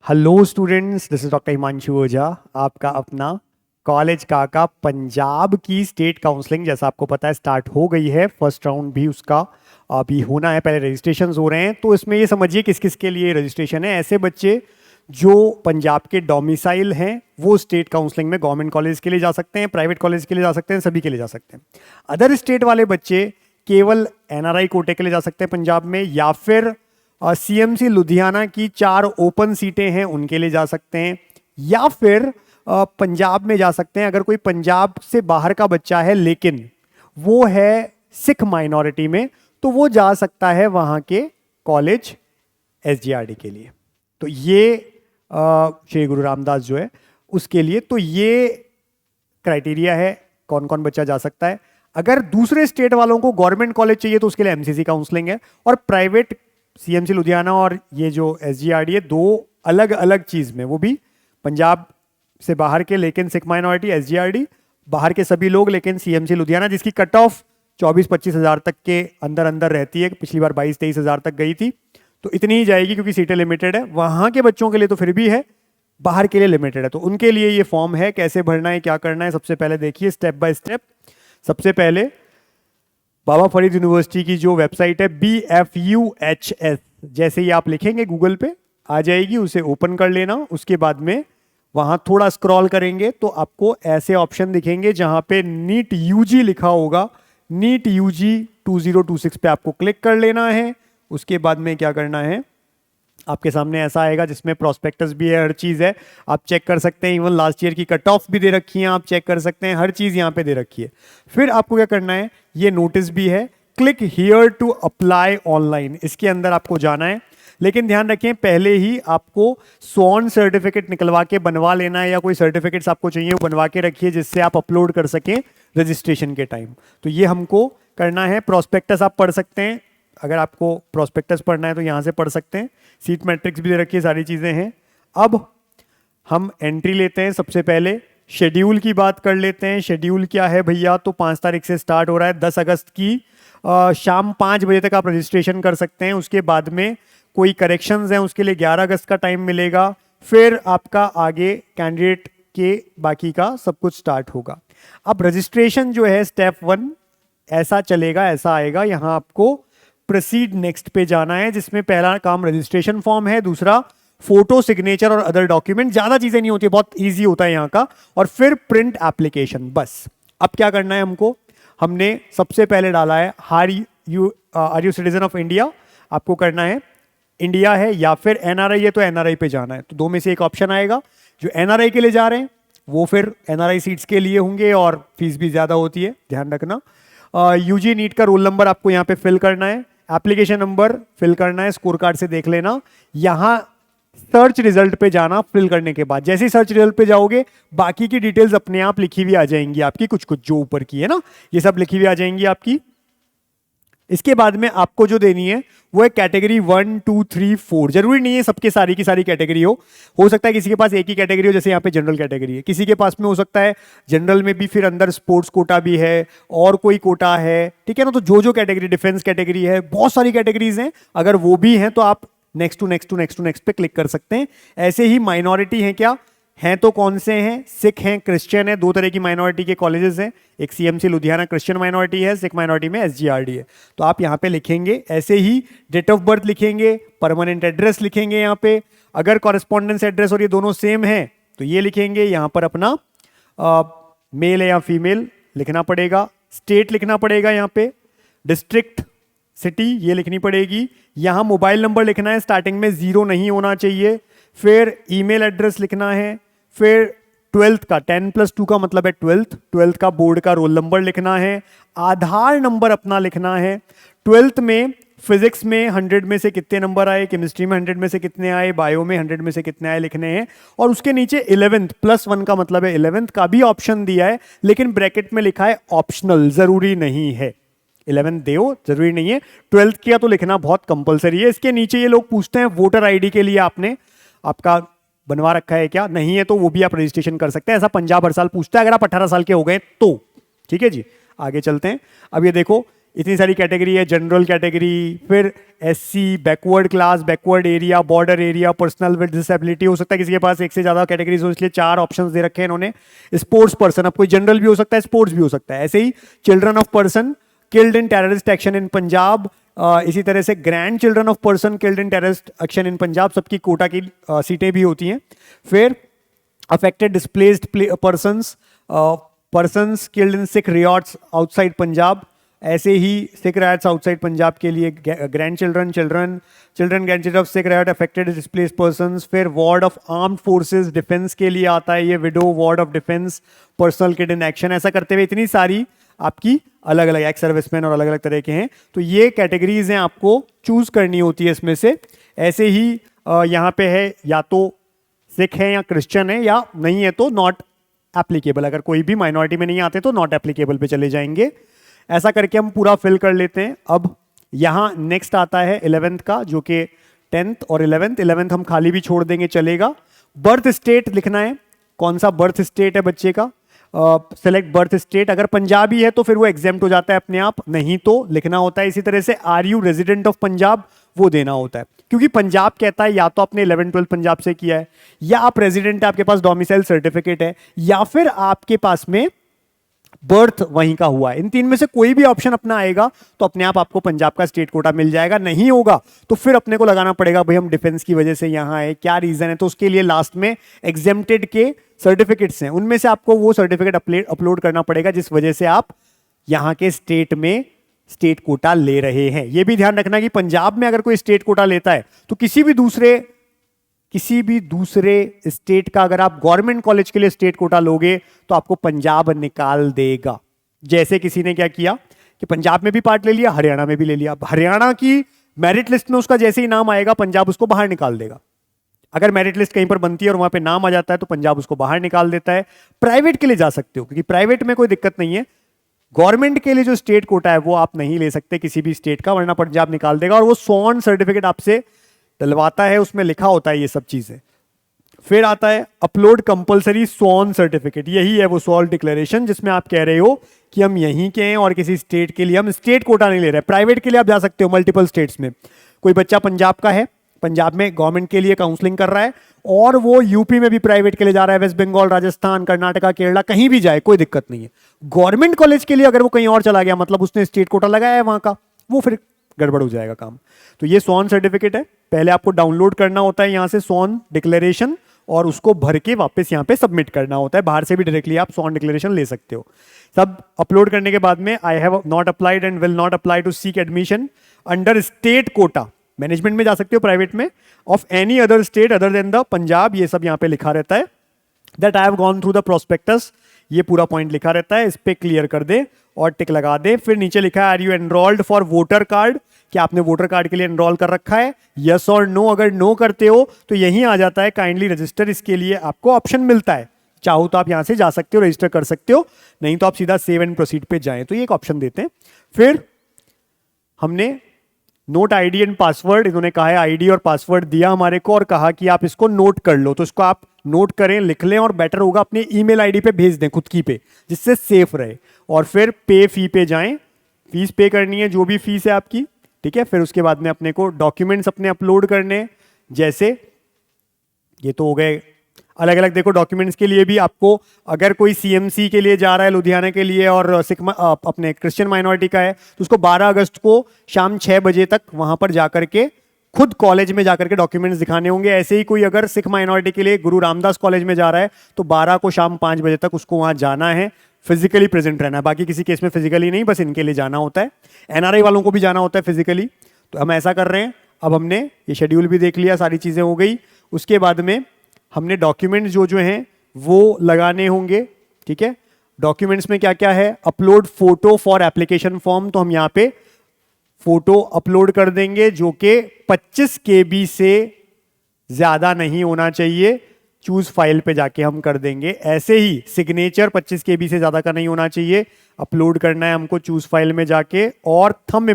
Hello students, this is doctor Himanshu Ojha, आपका अपना college का पंजाब की स्टेट काउंसलिंग जैसा आपको पता है स्टार्ट हो गई है। फर्स्ट राउंड भी उसका अभी होना है, पहले रजिस्ट्रेशन हो रहे हैं। तो इसमें ये समझिए किस किस के लिए रजिस्ट्रेशन है। ऐसे बच्चे जो पंजाब के डोमिसाइल हैं वो स्टेट काउंसलिंग में गवर्नमेंट कॉलेज के लिए जा सकते हैं, प्राइवेट कॉलेज के लिए जा सकते हैं, सभी के लिए जा सकते हैं। अदर स्टेट वाले बच्चे केवल एनआरआई कोटे के लिए जा सकते हैं पंजाब में, या फिर सीएमसी लुधियाना की 4 ओपन सीटें हैं उनके लिए जा सकते हैं, या फिर पंजाब में जा सकते हैं। अगर कोई पंजाब से बाहर का बच्चा है लेकिन वो है सिख माइनॉरिटी में, तो वो जा सकता है वहां के कॉलेज एसजीआरडी के लिए। तो ये श्री गुरु रामदास जो है उसके लिए, तो ये क्राइटेरिया है कौन कौन बच्चा जा सकता है। अगर दूसरे स्टेट वालों को गवर्नमेंट कॉलेज चाहिए तो उसके लिए एमसीसी काउंसलिंग है, और प्राइवेट सीएमसी लुधियाना और ये जो एसजीआरडी है, दो अलग अलग चीज में, वो भी पंजाब से बाहर के लेकिन सिख माइनॉरिटी एसजीआरडी, बाहर के सभी लोग लेकिन सीएमसी लुधियाना, जिसकी कट ऑफ 24-25 हज़ार तक के अंदर अंदर रहती है। पिछली बार 22-23 हज़ार तक गई थी, तो इतनी ही जाएगी क्योंकि सीटें लिमिटेड है। वहां के बच्चों के लिए तो फिर भी है, बाहर के लिए लिमिटेड है। तो उनके लिए ये फॉर्म है, कैसे भरना है, क्या करना है। सबसे पहले देखिए स्टेप बाय स्टेप। सबसे पहले बाबा फरीद यूनिवर्सिटी की जो वेबसाइट है BFUHS, जैसे ही आप लिखेंगे गूगल पे आ जाएगी, उसे ओपन कर लेना। उसके बाद में वहां थोड़ा स्क्रॉल करेंगे तो आपको ऐसे ऑप्शन दिखेंगे जहां पे नीट यूजी लिखा होगा। नीट यूजी 2026 पे आपको क्लिक कर लेना है। उसके बाद में क्या करना है, आपके सामने ऐसा आएगा जिसमें प्रोस्पेक्टस भी है, हर चीज है, आप चेक कर सकते हैं। इवन लास्ट ईयर की कट ऑफ भी दे रखी है, आप चेक कर सकते हैं, हर चीज यहाँ पे दे रखी है। फिर आपको क्या करना है, ये नोटिस भी है, click here to apply online, इसके अंदर आपको जाना है। लेकिन ध्यान रखें, पहले ही आपको स्वॉन सर्टिफिकेट निकलवा के बनवा लेना है, या कोई सर्टिफिकेट्स आपको चाहिए वो बनवा के रखिए जिससे आप अपलोड कर सकें रजिस्ट्रेशन के टाइम। तो ये हमको करना है। प्रोस्पेक्टस आप पढ़ सकते हैं, अगर आपको प्रोस्पेक्टस पढ़ना है तो यहां से पढ़ सकते हैं। सीट मैट्रिक्स भी दे रखी है, सारी चीजें हैं। अब हम एंट्री लेते हैं। सबसे पहले शेड्यूल की बात कर लेते हैं। शेड्यूल क्या है भैया, तो 5 तारीख से स्टार्ट हो रहा है। 10 अगस्त की शाम 5 बजे तक आप रजिस्ट्रेशन कर सकते हैं। उसके बाद में कोई करेक्शंस हैं उसके लिए 11 अगस्त का टाइम मिलेगा। फिर आपका आगे कैंडिडेट के बाकी का सब कुछ स्टार्ट होगा। अब रजिस्ट्रेशन जो है स्टेप 1 ऐसा चलेगा, ऐसा आएगा। यहां आपको प्रोसीड नेक्स्ट पे जाना है, जिसमें पहला काम रजिस्ट्रेशन फॉर्म है, दूसरा फोटो, सिग्नेचर और अदर डॉक्यूमेंट। ज्यादा चीजें नहीं होती, बहुत इजी होता है यहाँ का। और फिर प्रिंट एप्लीकेशन, बस। अब क्या करना है हमको, हमने सबसे पहले डाला है are you citizen of India. आपको करना है इंडिया है या फिर एनआरआई है तो एनआरआई पे जाना है। तो दो में से एक ऑप्शन आएगा। जो एनआरआई के लिए जा रहे हैं वो फिर एनआरआई सीट्स के लिए होंगे और फीस भी ज्यादा होती है, ध्यान रखना। यूजी नीट का रोल नंबर आपको यहाँ पे फिल करना है, एप्लीकेशन नंबर फिल करना है, स्कोर कार्ड से देख लेना। यहां सर्च रिजल्ट पे जाना। फिल करने के बाद जैसे ही सर्च रिजल्ट पे जाओगे, बाकी की डिटेल्स अपने आप लिखी हुई आ जाएंगी आपकी, कुछ कुछ जो ऊपर की है ना, ये सब लिखी हुई आ जाएंगी आपकी। इसके बाद में आपको जो देनी है वो है कैटेगरी 1, 2, 3, 4। जरूरी नहीं है सबके सारी की सारी कैटेगरी हो सकता है किसी के पास एक ही कैटेगरी हो, जैसे यहाँ पे जनरल कैटेगरी है, किसी के पास में हो सकता है जनरल में भी फिर अंदर स्पोर्ट्स कोटा भी है और कोई कोटा है, ठीक है ना। तो जो जो कैटेगरी, डिफेंस कैटेगरी है, बहुत सारी कैटेगरीज हैं, अगर वो भी हैं तो आप next to next to next to next पे क्लिक कर सकते हैं। ऐसे ही माइनॉरिटी हैं क्या, हैं तो कौन से हैं, सिख हैं, क्रिश्चियन है। दो तरह की माइनॉरिटी के कॉलेजेस हैं, एक सीएमसी लुधियाना क्रिश्चियन माइनॉरिटी है, सिख माइनॉरिटी में एसजीआरडी है। तो आप यहाँ पे लिखेंगे, ऐसे ही डेट ऑफ बर्थ लिखेंगे, परमानेंट एड्रेस लिखेंगे यहाँ पे। अगर कॉरेस्पॉन्डेंस एड्रेस और ये दोनों सेम है तो ये लिखेंगे। यहाँ पर अपना मेल है या फीमेल लिखना पड़ेगा, स्टेट लिखना पड़ेगा, यहाँ पे डिस्ट्रिक्ट, सिटी ये लिखनी पड़ेगी। यहाँ मोबाइल नंबर लिखना है, स्टार्टिंग में 0 नहीं होना चाहिए। फिर ईमेल एड्रेस लिखना है। फिर 12th का 10+2 का मतलब है 12th का बोर्ड का रोल नंबर लिखना है। आधार नंबर अपना लिखना है। 12th में फिजिक्स में 100 में से कितने नंबर आए, केमिस्ट्री में 100 में से कितने आए, बायो में 100 में से कितने आए लिखने हैं। और उसके नीचे 11th +1 का मतलब है 11th का भी ऑप्शन दिया है, लेकिन ब्रैकेट में लिखा है ऑप्शनल, जरूरी नहीं है। 11th दो जरूरी नहीं है, 12th किया तो लिखना बहुत कंपलसरी है। इसके नीचे ये लोग पूछते हैं वोटर आईडी के लिए आपने आपका बनवा रखा है क्या, नहीं है तो वो भी आप रजिस्ट्रेशन कर सकते हैं। ऐसा पंजाब हर साल पूछता है अगर आप 18 साल के हो गए तो। ठीक है जी, आगे चलते हैं। अब ये देखो, इतनी सारी कैटेगरी है, जनरल कैटेगरी, फिर SC, backward class, backward area, border area, personal with disability. हो सकता है किसी के पास एक से ज्यादा कैटेगरीज हो, इसलिए 4 ऑप्शंस दे रखे हैं इन्होंने। स्पोर्ट्स पर्सन, अब कोई जनरल भी हो सकता है, स्पोर्ट्स भी हो सकता है। ऐसे ही children of person killed in terrorist action in Punjab, इसी तरह से grandchildren of person killed in terrorist action in Punjab, सबकी कोटा की सीटें भी होती हैं। फिर affected displaced persons, persons killed in Sikh riots outside Punjab, ऐसे ही सिख रायट्स आउटसाइड पंजाब के लिए grandchildren, grandchildren of Sikh riot, affected displaced persons. फिर ward of armed forces defence के लिए आता है ये, window, ward of defence, personal kid in action. ऐसा करते हुए इतनी सारी आपकी अलग अलग एक्स सर्विसमैन और अलग अलग तरह के हैं। तो ये कैटेगरीज हैं, आपको चूज करनी होती है इसमें से। ऐसे ही यहाँ पे है या तो सिख है या क्रिश्चियन है, या नहीं है तो नॉट एप्लीकेबल। अगर कोई भी माइनॉरिटी में नहीं आते तो नॉट एप्लीकेबल पे चले जाएंगे। ऐसा करके हम पूरा फिल कर लेते हैं। अब यहाँ नेक्स्ट आता है 11th का, जो कि 10th और 11th हम खाली भी छोड़ देंगे, चलेगा। बर्थ स्टेट लिखना है, कौन सा बर्थ स्टेट है बच्चे का। सेलेक्ट बर्थ स्टेट, अगर पंजाबी है तो फिर वो एग्जेम्प्ट हो जाता है अपने आप, नहीं तो लिखना होता है। इसी तरह से are you resident of Punjab, वो देना होता है, क्योंकि पंजाब कहता है या तो आपने 11th-12th पंजाब से किया है, या आप रेजिडेंट है, आपके पास डोमिसाइल सर्टिफिकेट है, या फिर आपके पास में बर्थ वहीं का हुआ है। इन 3 में से कोई भी ऑप्शन अपना आएगा तो अपने आप आपको पंजाब का स्टेट कोटा मिल जाएगा। नहीं होगा तो फिर अपने को लगाना पड़ेगा, भाई हम डिफेंस की वजह से यहाँ आए, क्या रीजन है। तो उसके लिए लास्ट में एग्जेम्प्टेड के सर्टिफिकेट्स हैं, उनमें से आपको वो सर्टिफिकेट अपलोड करना पड़ेगा जिस वजह से आप यहाँ के स्टेट में स्टेट कोटा ले रहे हैं। यह भी ध्यान रखना कि पंजाब में अगर कोई स्टेट कोटा लेता है तो किसी भी दूसरे स्टेट का अगर आप गवर्नमेंट कॉलेज के लिए स्टेट कोटा लोगे तो आपको पंजाब निकाल देगा। जैसे किसी ने क्या किया कि पंजाब में भी पार्ट ले लिया, हरियाणा में भी ले लिया, हरियाणा की मेरिट लिस्ट में उसका जैसे ही नाम आएगा पंजाब उसको बाहर निकाल देगा। अगर मेरिट लिस्ट कहीं पर बनती है और वहां पे नाम आ जाता है तो पंजाब उसको बाहर निकाल देता है। प्राइवेट के लिए जा सकते हो, क्योंकि प्राइवेट में कोई दिक्कत नहीं है। गवर्नमेंट के लिए जो स्टेट कोटा है वो आप नहीं ले सकते किसी भी स्टेट का, वरना पंजाब निकाल देगा। और वो सॉन सर्टिफिकेट आपसे डलवाता है, उसमें लिखा होता है ये सब चीजें। फिर आता है अपलोड कंपलसरी स्वॉन सर्टिफिकेट, यही है वो स्वॉन डिक्लेरेशन जिसमें आप कह रहे हो कि हम यहीं के हैं और किसी स्टेट के लिए हम स्टेट कोटा नहीं ले रहे। प्राइवेट के लिए आप जा सकते हो मल्टीपल स्टेट्स में। कोई बच्चा पंजाब का है, पंजाब में गवर्नमेंट के लिए काउंसलिंग कर रहा है, और वो यूपी में भी प्राइवेट के लिए जा रहा है, वेस्ट बंगाल, राजस्थान, कर्नाटका, केरला, कहीं भी जाए कोई दिक्कत नहीं है। गवर्नमेंट कॉलेज के लिए अगर वो कहीं और चला गया, मतलब उसने स्टेट कोटा लगाया है वहां का, वो फिर गड़बड़ हो जाएगा काम। तो ये स्वॉन सर्टिफिकेट है, पहले आपको डाउनलोड करना होता है यहाँ से स्वॉन डिक्लेरेशन, और उसको भर के वापस यहाँ पे सबमिट करना होता है। बाहर से भी डायरेक्टली आप स्वॉन डिक्लेरेशन ले सकते हो। सब अपलोड करने के बाद में I have not applied and will not apply to seek admission under state quota, management में जा सकते हो, प्राइवेट में, of any other state other than the Punjab, ये सब यहाँ पे लिखा रहता है। That I have gone through the prospectus, ये पूरा पॉइंट लिखा रहता है, इस पे क्लियर कर दे और टिक लगा दे। फिर नीचे लिखा है are you enrolled for voter card, क्या आपने वोटर कार्ड के लिए एनरोल कर रखा है, यस और नो। अगर नो करते हो तो यहीं आ जाता है काइंडली रजिस्टर, इसके लिए आपको ऑप्शन मिलता है। चाहो तो आप यहां से जा सकते हो, रजिस्टर कर सकते हो, नहीं तो आप सीधा सेव एंड प्रोसीड पे जाएं, तो ये एक ऑप्शन देते हैं। फिर हमने नोट आईडी एंड पासवर्ड, इन्होंने कहा है आईडी और पासवर्ड दिया हमारे को और कहा कि आप इसको नोट कर लो, तो इसको आप नोट करें, लिख लें, और बेटर होगा अपनी ईमेल आईडी पे भेज दें, खुद की पे, जिससे सेफ रहे। और फिर पे फी पे जाएं, फीस पे करनी है, जो भी फीस है आपकी, ठीक है। फिर उसके बाद में अपने को डॉक्यूमेंट्स अपने अपलोड करने, जैसे ये तो हो गए अलग अलग। देखो डॉक्यूमेंट्स के लिए भी आपको, अगर कोई सीएमसी के लिए जा रहा है लुधियाना के लिए और सिख अपने क्रिश्चियन माइनॉरिटी का है, तो उसको 12 अगस्त को शाम 6 बजे तक वहां पर जाकर के खुद कॉलेज में जाकर के डॉक्यूमेंट्स दिखाने होंगे। ऐसे ही कोई अगर सिख माइनॉरिटी के लिए गुरु रामदास कॉलेज में जा रहा है तो 12 को शाम 5 बजे तक उसको वहां जाना है, फिजिकली प्रेजेंट रहना है। बाकी किसी केस में फिजिकली नहीं, बस इनके लिए जाना होता है। एनआरआई वालों को भी जाना होता है फिजिकली, तो हम ऐसा कर रहे हैं। अब हमने ये शेड्यूल भी देख लिया, सारी चीजें हो गई। उसके बाद में हमने डॉक्यूमेंट्स जो हैं वो लगाने होंगे, ठीक है। डॉक्यूमेंट्स में क्या क्या है, upload photo for application form, तो हम यहाँ पे फोटो अपलोड कर देंगे जो कि 25 KB से ज्यादा नहीं होना चाहिए। चूज फाइल पे जाके हम कर देंगे। ऐसे ही सिग्नेचर 25 KB से ज्यादा का नहीं होना चाहिए, अपलोड करना है हमको चूज फाइल में जाके। और थंब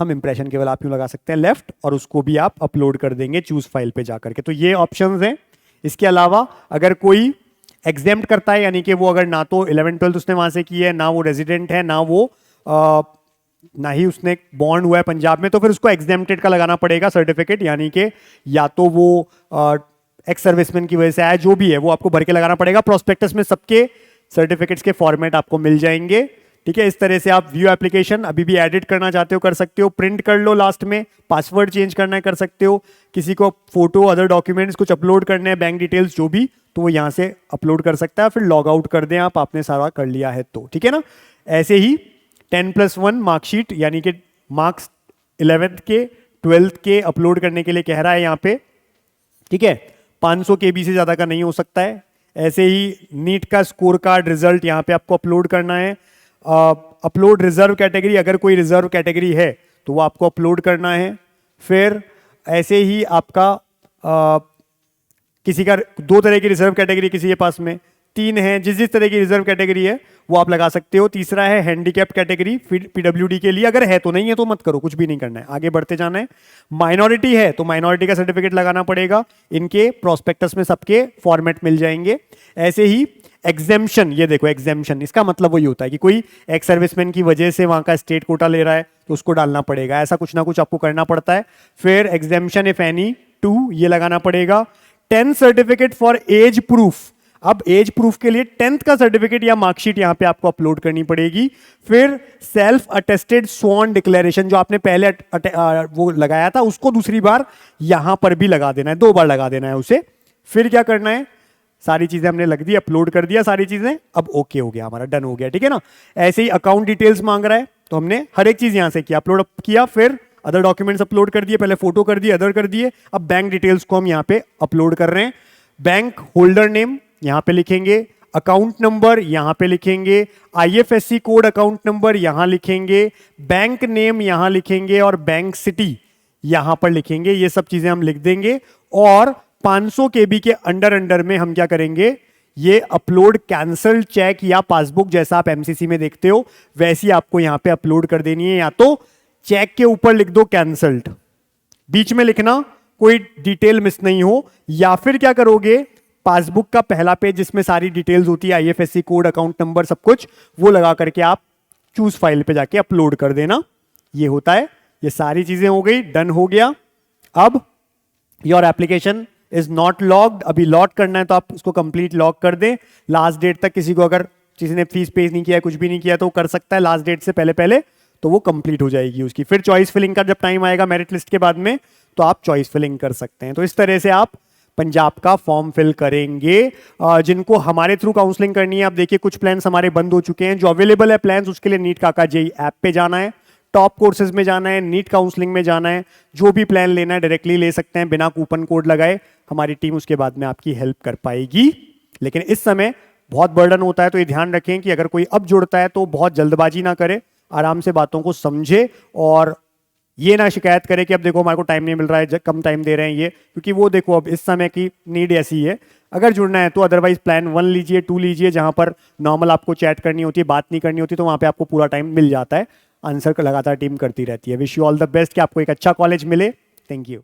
इंप्रेशन केवल आप यूं लगा सकते हैं लेफ्ट, और उसको भी आप अपलोड कर देंगे चूज फाइल पे जाकर के। तो ये ऑप्शंस हैं। इसके अलावा अगर कोई एग्जेम्प्ट करता है, यानी कि वो अगर ना तो 11th-12th उसने वहां से की है, ना वो रेजिडेंट है, ना वो ना ही उसने बॉन्ड हुआ है पंजाब में, तो फिर उसको एग्जेम्प्टेड का लगाना पड़ेगा सर्टिफिकेट, यानी कि या तो वो एक्स सर्विसमैन की वजह से आया, जो भी है वो आपको भर के लगाना पड़ेगा। प्रोस्पेक्टस में सबके सर्टिफिकेट्स के फॉर्मेट आपको मिल जाएंगे। ठीक है, इस तरह से आप व्यू एप्लीकेशन अभी भी एडिट करना चाहते हो कर सकते हो, प्रिंट कर लो, लास्ट में पासवर्ड चेंज करना है कर सकते हो, किसी को फोटो अदर डॉक्यूमेंट्स कुछ अपलोड करने हैं, बैंक डिटेल्स जो भी, तो वो यहाँ से अपलोड कर सकता है, फिर लॉग आउट कर दें आप, आपने सारा कर लिया है तो। ठीक है ना, ऐसे ही 10+1 मार्कशीट यानी कि मार्क्स 11th के 12th के अपलोड करने के लिए कह रहा है यहाँ पे। ठीक है, 500 KB से ज़्यादा का नहीं हो सकता है। ऐसे ही नीट का स्कोर कार्ड रिजल्ट यहाँ पे आपको अपलोड करना है। अपलोड रिजर्व कैटेगरी, अगर कोई रिजर्व कैटेगरी है तो वो आपको अपलोड करना है। फिर ऐसे ही आपका किसी का 2 तरह की रिजर्व कैटेगरी किसी के पास में, 3 है, जिस जिस तरह की रिजर्व कैटेगरी है वो आप लगा सकते हो। तीसरा है हैंडीकैप कैटेगरी PWD के लिए, अगर है तो नहीं है तो मत करो, कुछ भी नहीं करना है, आगे बढ़ते जाना है। माइनॉरिटी है तो माइनॉरिटी का सर्टिफिकेट लगाना पड़ेगा, इनके प्रोस्पेक्टस में सबके फॉर्मेट मिल जाएंगे। ऐसे ही एग्जेम्पशन, ये देखो एग्जेम्पशन, इसका मतलब वही होता है कि कोई एक्स सर्विसमैन की वजह से वहां का स्टेट कोटा ले रहा है तो उसको डालना पड़ेगा, ऐसा कुछ ना कुछ आपको करना पड़ता है। फिर एग्जेम्पशन इफ एनी 2 ये लगाना पड़ेगा। 10 सर्टिफिकेट फॉर एज प्रूफ, अब एज प्रूफ के लिए 10th का सर्टिफिकेट या मार्कशीट यहां पे आपको अपलोड करनी पड़ेगी। फिर सेल्फ अटेस्टेड स्वॉन डिक्लेरेशन, जो आपने पहले वो लगाया था उसको दूसरी बार यहां पर भी लगा देना है, 2 बार लगा देना है उसे। फिर क्या करना है, सारी चीजें हमने लग दी, अपलोड कर दिया सारी चीजें, अब ओके हो गया, हमारा डन हो गया। ठीक है ना, ऐसे ही अकाउंट डिटेल्स मांग रहा है तो हमने हर एक चीज यहां से किया, अपलोड किया, फिर अदर डॉक्यूमेंट्स अपलोड कर दिए, पहले फोटो कर दिए, अदर कर दिए, अब बैंक डिटेल्स को हम यहां पे अपलोड कर रहे हैं। बैंक होल्डर नेम यहां पे लिखेंगे, अकाउंट नंबर यहां पे लिखेंगे, IFSC कोड अकाउंट नंबर यहां लिखेंगे, बैंक नेम यहां लिखेंगे और बैंक सिटी यहां पर लिखेंगे। ये सब चीजें हम लिख देंगे और 500 KB के अंडर में हम क्या करेंगे, ये अपलोड कैंसल चेक या पासबुक जैसा आप MCC में देखते हो वैसी आपको यहां पे अपलोड कर देनी है। या तो चेक के ऊपर लिख दो कैंसल्ड, बीच में लिखना कोई डिटेल मिस नहीं हो, या फिर क्या करोगे, पासबुक का पहला पेज जिसमें सारी डिटेल्स होती है, IFSC कोड अकाउंट नंबर सब कुछ, वो लगा करके आप चूज फाइल पे जाके अपलोड कर देना। ये होता है, ये सारी चीजें हो गई, डन हो गया। अब your application is not logged, अभी लॉग करना है तो आप उसको कंप्लीट लॉग कर दें। लास्ट डेट तक किसी को अगर किसी ने फीस पे नहीं किया, कुछ भी नहीं किया तो कर सकता है लास्ट डेट से पहले पहले, तो वो कंप्लीट हो जाएगी उसकी। फिर चॉइस फिलिंग का जब टाइम आएगा मेरिट लिस्ट के बाद में तो आप चॉइस फिलिंग कर सकते हैं। तो इस तरह से आप पंजाब का फॉर्म फिल करेंगे। जिनको हमारे थ्रू काउंसलिंग करनी है, अब देखिए कुछ प्लान्स हमारे बंद हो चुके हैं, जो अवेलेबल है प्लान्स उसके लिए नीट काका जेई ऐप पे जाना है, टॉप कोर्सेज में जाना है, नीट काउंसलिंग में जाना है, जो भी प्लान लेना है डायरेक्टली ले सकते हैं बिना कूपन कोड लगाए, हमारी टीम उसके बाद में आपकी हेल्प कर पाएगी। लेकिन इस समय बहुत बर्डन होता है तो ये ध्यान रखें कि अगर कोई अब जुड़ता है तो बहुत जल्दबाजी ना करे, आराम से बातों को समझे और ये ना शिकायत करे कि अब देखो हमारे को टाइम नहीं मिल रहा है, कम टाइम दे रहे हैं ये, क्योंकि वो देखो अब इस समय की नीड ऐसी है। अगर जुड़ना है तो अदरवाइज प्लान 1 लीजिए, 2 लीजिए, जहां पर नॉर्मल आपको चैट करनी होती है, बात नहीं करनी होती, तो वहां पे आपको पूरा टाइम मिल जाता है, आंसर लगातार टीम करती रहती है। Wish you all the best कि आपको एक अच्छा कॉलेज मिले। Thank you.